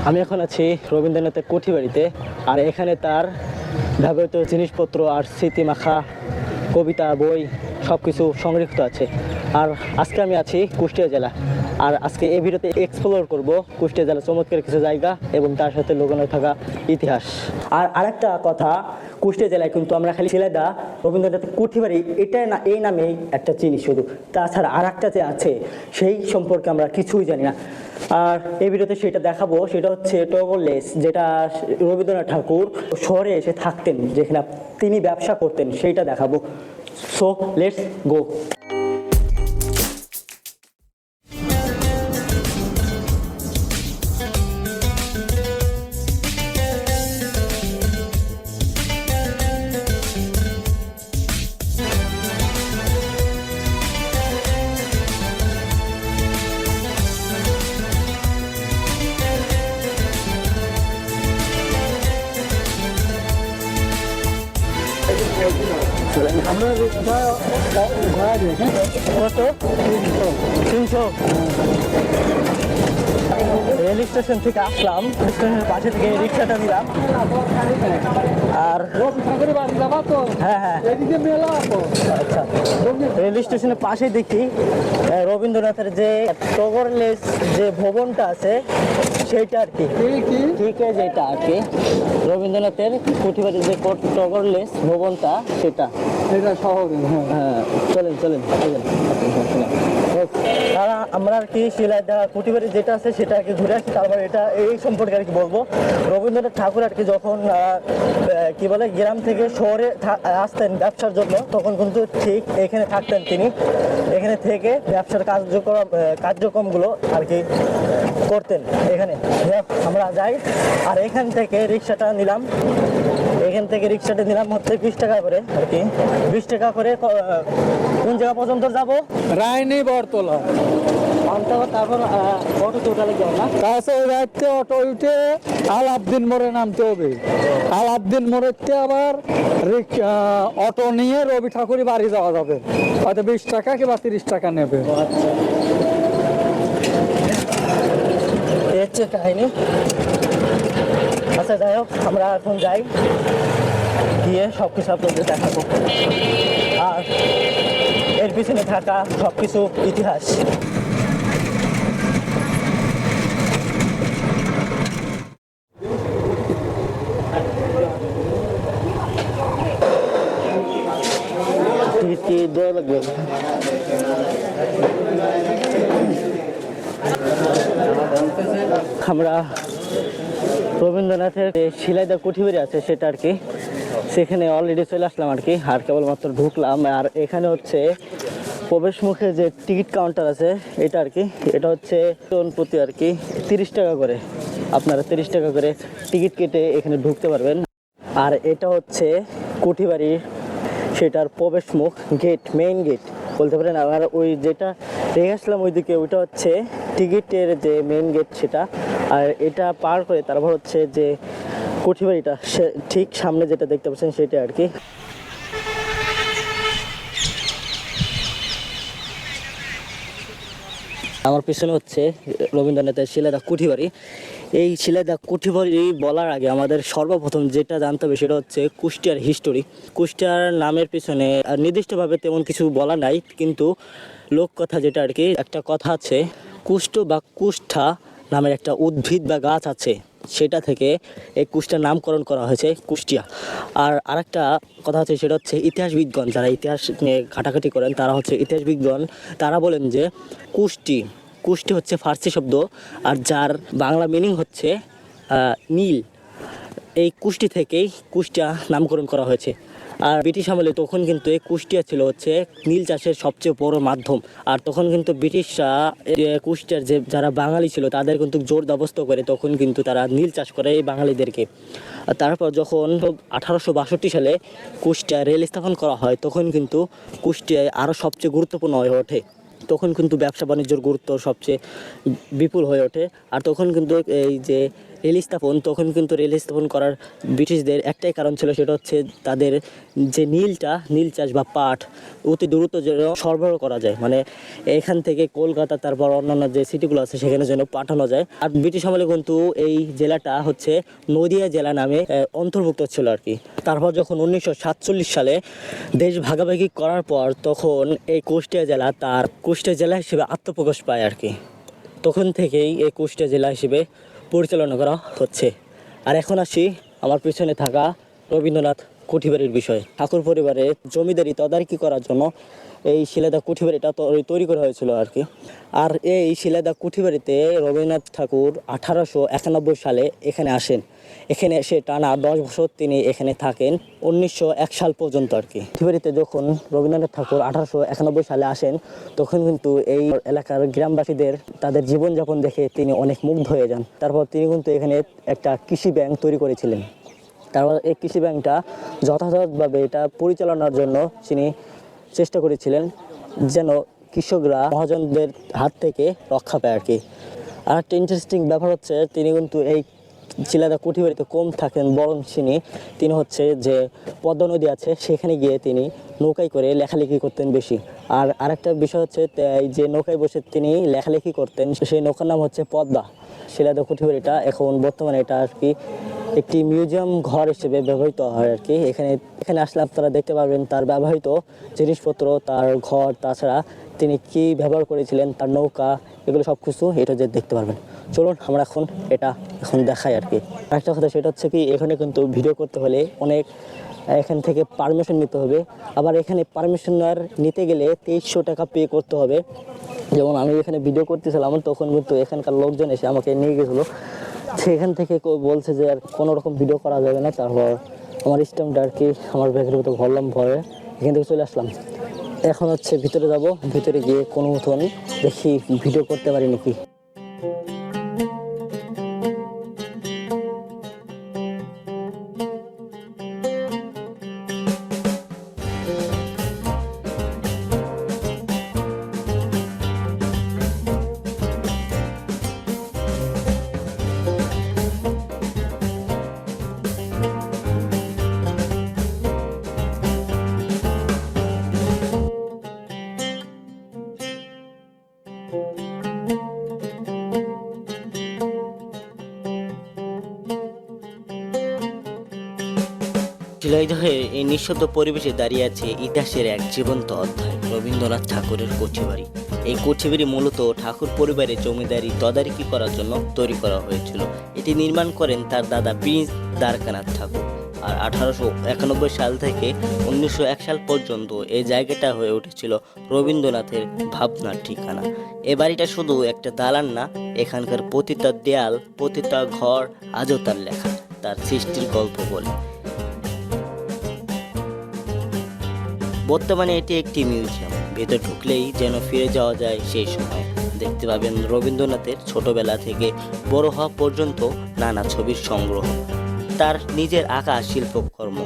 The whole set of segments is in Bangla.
আমি এখন আছি রবীন্দ্রনাথের কুঠিবাড়িতে, আর এখানে তার ব্যবহৃত জিনিসপত্র আর স্মৃতিমাখা কবিতা বই সব কিছু সংরক্ষিত আছে। আর আজকে আমি আছি কুষ্টিয়া জেলা, আর আজকে এই ভিডিওতে এক্সপ্লোর করব কুষ্টিয়া জেলার চমৎকার কিছু জায়গা এবং তার সাথে লুকানো থাকা ইতিহাস। আর আরেকটা কথা, কুষ্টিয়া জেলায় কিন্তু আমরা খালি ঝিনাইদহ রবীন্দ্রনাথের কুঠিবাড়ি এটা না, এই নামেই একটা চিনি শুধু, তাছাড়া আর একটা যে আছে সেই সম্পর্কে আমরা কিছুই জানি না। আর এই ভিডিওতে সেটা দেখাবো, সেটা হচ্ছে টগর লেস, যেটা রবীন্দ্রনাথ ঠাকুর শহরে এসে থাকতেন, যেখানে তিনি ব্যবসা করতেন, সেইটা দেখাবো। So let's go. আমরা কত 300 রেল স্টেশন থেকে আসলাম, স্টেশনের পাশে থেকে রিক্সাটা নিলাম। আর হ্যাঁ হ্যাঁ আচ্ছা, রেল স্টেশনের পাশে দেখি রবীন্দ্রনাথের যে টগরলেস যে ভবনটা আছে সেইটা আর কি, ঠিক আছে, যেটা আর কি রবীন্দ্রনাথের কুঠিবাড়ির যে টগরলেস ভবনটা সেটা শহরে। হ্যাঁ চলেন চলেন চলেন। তারা আমরা আর কি ঝিনাইদহ কুঠিবাড়ি যেটা আছে সেটা আর কি ঘুরে আসি, তারপর এটা এই সম্পর্কে আর কি বলবো। রবীন্দ্রনাথ ঠাকুর আর কি যখন কি বলে গ্রাম থেকে শহরে আসতেন ব্যবসার জন্য, তখন কিন্তু ঠিক এখানে থাকতেন তিনি, এখানে থেকে ব্যবসার কার্যক্রমগুলো আর কি করতেন এখানে। আমরা যাই, আর এখান থেকে রিক্সাটা নিলাম, হচ্ছে 20 টাকা করে আর কি, 20 টাকা করে। কোন জায়গা পর্যন্ত যাব? রায়নি বরতলা। তারপর অটোতে উঠালে যাও না, তাছাড়া ওই রাইতে অটো উঠে আলাউদ্দিন মোড়ে নামতে হবে। আলাউদ্দিন মোড়েতে আবার অটো নিয়ে রবি ঠাকুরই বাড়ি যাওয়া যাবে, হয়তো 20 টাকা কিংবা 30 টাকা নেবে। আচ্ছা এই হচ্ছে কাহিনী। আচ্ছা যাই হোক, আমরা এখন যাই, গিয়ে সব কিছু আপনাদের দেখাবো আর এর পিছনে থাকা সব কিছু ইতিহাস। কি দেওয়া লাগবে? আমরা রবীন্দ্রনাথের ঝিনাইদহ কুঠিবাড়ি আছে সেটা আর কি, সেখানে অলরেডি চলে আসলাম আর কি, আর কেবলমাত্র ঢুকলাম। আর এখানে হচ্ছে প্রবেশ মুখে যে টিকিট কাউন্টার আছে এটা আর কি, এটা হচ্ছে জন প্রতি আর কি 30 টাকা করে, আপনারা 30 টাকা করে টিকিট কেটে এখানে ঢুকতে পারবেন। আর এটা হচ্ছে কুঠিবাড়ির সেটার প্রবেশ মুখ, গেট, মেইন গেট বলতে পারেন। আর ওই যেটা রেখে আসলাম ওইদিকে, ওইটা হচ্ছে টিকিটের যে মেইন গেট সেটা। আর এটা পার করে তারপর হচ্ছে যে কুঠিবাড়িটা, সে ঠিক সামনে যেটা দেখতে পাচ্ছেন সেটা আর কি। আমার পিছনে হচ্ছে রবীন্দ্রনাথের ঝিনাইদহ কুঠিবাড়ি। এই ঝিনাইদহ কুঠিবাড়ি বলার আগে আমাদের সর্বপ্রথম যেটা জানতে হবে সেটা হচ্ছে কুষ্টিয়ার হিস্টোরি। কুষ্টিয়ার নামের পিছনে নির্দিষ্টভাবে তেমন কিছু বলা নাই, কিন্তু লোককথা যেটা আর কি, একটা কথা আছে, কুষ্ঠ বা কুষ্ঠা নামের একটা উদ্ভিদ বা গাছ আছে, সেটা থেকে এই কুষ্টিয়ার নামকরণ করা হয়েছে কুষ্টিয়া। আর আরেকটা কথা হচ্ছে সেটা হচ্ছে ইতিহাসবিদগণ, যারা ইতিহাস নিয়ে ঘাটাঘাটি করেন তারা হচ্ছে ইতিহাসবিদগণ, তারা বলেন যে কুষ্টি হচ্ছে ফার্সি শব্দ, আর যার বাংলা মিনিং হচ্ছে নীল। এই কুষ্টি থেকেই কুষ্টিয়া নামকরণ করা হয়েছে। আর ব্রিটিশ আমলে তখন কিন্তু এই কুষ্টিয়া ছিল হচ্ছে নীল চাষের সবচেয়ে বড় মাধ্যম। আর তখন কিন্তু ব্রিটিশরা কুষ্টিয়ার যে যারা বাঙালি ছিল তাদের কিন্তু জোর জবরদস্ত করে তখন কিন্তু তারা নীল চাষ করে এই বাঙালিদেরকে। তারপর যখন 1862 সালে কুষ্টিয়া রেল স্থাপন করা হয়, তখন কিন্তু কুষ্টিয়ায় আরও সবচেয়ে গুরুত্বপূর্ণ হয়ে ওঠে। তখন কিন্তু ব্যবসা বাণিজ্যের গুরুত্ব সবচেয়ে বিপুল হয়ে ওঠে। আর তখন কিন্তু এই যে রেল স্থাপন, তখন কিন্তু রেল স্থাপন করার ব্রিটিশদের একটাই কারণ ছিল, সেটা হচ্ছে তাদের যে নীল চাষ বা পাট অতি দ্রুত যেন সরবরাহ করা যায়, মানে এখান থেকে কলকাতা তারপর অন্যান্য যে সিটিগুলো আছে সেখানে যেন পাঠানো যায়। আর ব্রিটিশ আমলে কিন্তু এই জেলাটা হচ্ছে নদিয়া জেলা নামে অন্তর্ভুক্ত ছিল আর কি। তারপর যখন 1947 সালে দেশ ভাগাভাগি করার পর তখন এই কুষ্টিয়া জেলা তার কুষ্টিয়া জেলা হিসেবে আত্মপ্রকাশ পায় আর কি। তখন থেকেই এই কুষ্টিয়া জেলা হিসেবে পরিচালনা করা হচ্ছে। আর এখন আসি আমার পিছনে থাকা রবীন্দ্রনাথ কুঠিবাড়ির বিষয়ে। ঠাকুর পরিবারের জমিদারি তদারকি করার জন্য এই শিলাদা কুঠিবাড়িটা তৈরি করা হয়েছিল আর কি। আর এই শিলাদা কুঠিবাড়িতে রবীন্দ্রনাথ ঠাকুর 1891 সালে এখানে আসেন। এখানে এসে টানা 10 বছর তিনি এখানে থাকেন, 1901 সাল পর্যন্ত আর কি। কুঠিবাড়িতে যখন রবীন্দ্রনাথ ঠাকুর 1891 সালে আসেন, তখন কিন্তু এই এলাকার গ্রামবাসীদের তাদের জীবনযাপন দেখে তিনি অনেক মুগ্ধ হয়ে যান। তারপর তিনি কিন্তু এখানে একটা কৃষি ব্যাংক তৈরি করেছিলেন। তারপর এই কৃষি ব্যাংকটা যথাযথভাবে এটা পরিচালনার জন্য তিনি চেষ্টা করেছিলেন যেন কৃষকরা মহাজনদের হাত থেকে রক্ষা পায় আর কি। আর একটা ইন্টারেস্টিং ব্যাপার হচ্ছে তিনি কিন্তু এই শিলাদা কুঠিবাড়িতে কম থাকেন, বরং তিনি হচ্ছে যে পদ্মা নদী আছে সেখানে গিয়ে তিনি নৌকায় করে লেখালেখি করতেন বেশি। আর আরেকটা বিষয় হচ্ছে এই যে নৌকায় বসে তিনি লেখালেখি করতেন, সেই নৌকার নাম হচ্ছে পদ্মা। শিলাদা কুঠিবাড়িটা এখন বর্তমানে এটা আর কি একটি মিউজিয়াম ঘর হিসেবে ব্যবহৃত হয় আর কি। এখানে আসলে আপনারা দেখতে পারবেন তার ব্যবহৃত জিনিসপত্র, তার ঘর, তাছাড়া তিনি কি ব্যবহার করেছিলেন, তার নৌকা, এগুলো সব কিছু এটা যে দেখতে পারবেন। চলুন আমরা এখন দেখাই আর কি। একটা কথা সেটা হচ্ছে কি, এখানে কিন্তু ভিডিও করতে হলে এখান থেকে পারমিশন নিতে হবে। আবার এখানে পারমিশন নিতে গেলে 2300 টাকা পে করতে হবে। যেমন আমি এখানে ভিডিও করতেছিলাম তখন কিন্তু এখানকার লোকজন এসে আমাকে নিয়ে গেছিলো, সেখান থেকে বলছে যে আর কোনো রকম ভিডিও করা যাবে না। তারপর আমার স্ট্যাম্পটা আর কি আমার ব্যাগের ভিতরে ভরলাম, ভরে এখান থেকে চলে আসলাম। এখন হচ্ছে ভিতরে যাব, ভিতরে গিয়ে কোনো মতন দেখি ভিডিও করতে পারি নাকি। ঝিনাইদহে এই নিঃশব্দ পরিবেশে দাঁড়িয়ে আছে ইতিহাসের এক জীবন্ত অধ্যায়, রবীন্দ্রনাথ ঠাকুরের কুঠিবাড়ি। এই কুঠিবাড়ি মূলত ঠাকুর পরিবারের জমিদারি তদারকি করার জন্য তৈরি করা হয়েছিল। এটি নির্মাণ করেন তার দাদা প্রিন্স দ্বারকানাথ ঠাকুর। আর 1891 সাল থেকে 1901 সাল পর্যন্ত এই জায়গাটা হয়ে উঠেছিল রবীন্দ্রনাথের ভাবনার ঠিকানা। এ বাড়িটা শুধু একটা দালান না, এখানকার প্রতিটা দেয়াল, প্রতিটা ঘর আজও তার লেখা, তার সৃষ্টির গল্প বলে। বর্তমানে এটি একটি মিউজিয়াম, ভেতর ঢুকলেই যেন ফিরে যাওয়া যায় সেই সময়। দেখতে পাবেন রবীন্দ্রনাথের ছোটবেলা থেকে বড় হওয়া পর্যন্ত নানা ছবির সংগ্রহ, তার নিজের আঁকা শিল্পকর্ম,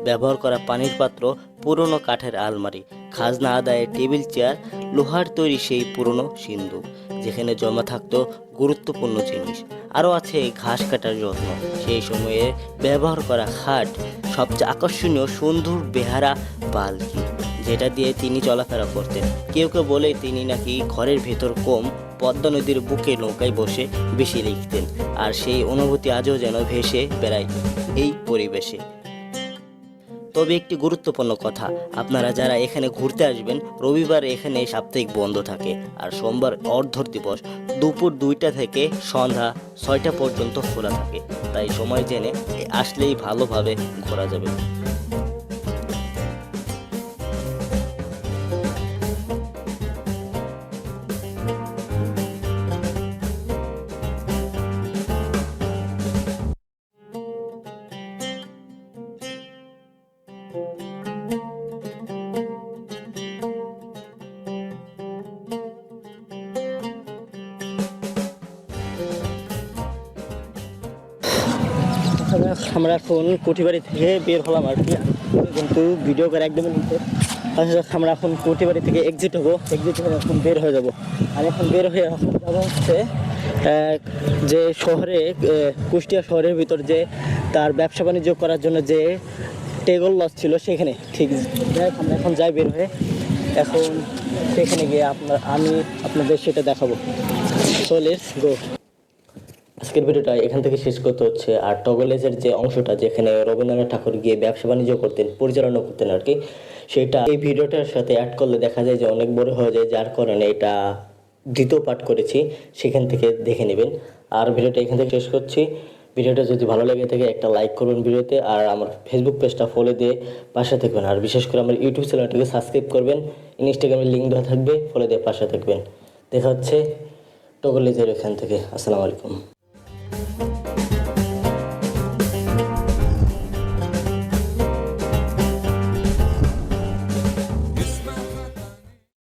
ব্যবহার করা পানির পাত্র, পুরনো কাঠের আলমারি, খাজনা আদায়ের টেবিল চেয়ার, লোহার তৈরি সেই পুরনো সিন্দুক যেখানে জমা থাকতো গুরুত্বপূর্ণ জিনিস। আরও আছে ঘাস কাটার যত্ন, সেই সময়ে ব্যবহার করা খাট, সবচেয়ে আকর্ষণীয় সুন্দর বেহারা পালকি যেটা দিয়ে তিনি চলাফেরা করতেন। কেউ কেউ বলে তিনি নাকি ঘরের ভেতর কম, পদ্মা নদীর বুকে নৌকায় বসে বেশি লিখতেন। আর সেই অনুভূতি আজও যেন ভেসে বেড়ায় এই পরিবেশে। তবে একটি গুরুত্বপূর্ণ কথা, আপনারা যারা এখানে ঘুরতে আসবেন, রবিবার এখানে সাপ্তাহিক বন্ধ থাকে, আর সোমবার অর্ধর দিবস দুপুর 2টা থেকে সন্ধ্যা 6টা পর্যন্ত খোলা থাকে। তাই সময় জেনে আসলেই ভালোভাবে ঘোরা যাবে। আমরা এখন কুঠিবাড়ি থেকে বের হলাম আর কি, কিন্তু ভিডিও করে একদমই নিতে। আমরা এখন কুঠিবাড়ি থেকে এক্সিট হয়ে এখন বের হয়ে যাব। আর এখন বের হয়ে যাবো হচ্ছে যে শহরে কুষ্টিয়া শহরের ভিতর যে তার ব্যবসা বাণিজ্য করার জন্য যে টেগল লজ ছিল সেখানে ঠিক যাই হোক, আমরা এখন যাই বের হয়ে এখন সেখানে গিয়ে আমি আপনাদের সেটা দেখাবো। So let's go. আজকের ভিডিওটা এখান থেকে শেষ করতে হচ্ছে। আর টগলেজের যে অংশটা যেখানে রবীন্দ্রনাথ ঠাকুর গিয়ে ব্যবসা বাণিজ্য করতেন, পরিচালনা করতেন আর কি, সেটা এই ভিডিওটার সাথে অ্যাড করলে দেখা যায় যে অনেক বড় হয়ে যায়, যার কারণে এটা দ্বিতীয় পার্ট করেছি, সেখান থেকে দেখে নেবেন। আর ভিডিওটা এখান থেকে শেষ করছি। ভিডিওটা যদি ভালো লেগে থাকে একটা লাইক করুন ভিডিওতে, আর আমার ফেসবুক পেজটা ফলো দিয়ে পাশে থাকবেন, আর বিশেষ করে আমার ইউটিউব চ্যানেলটাকে সাবস্ক্রাইব করবেন, ইনস্টাগ্রামের লিঙ্ক দেওয়া থাকবে, ফলো দিয়ে পাশে থাকবেন। দেখা হচ্ছে টগলেজের এখান থেকে। আসসালামু আলাইকুম।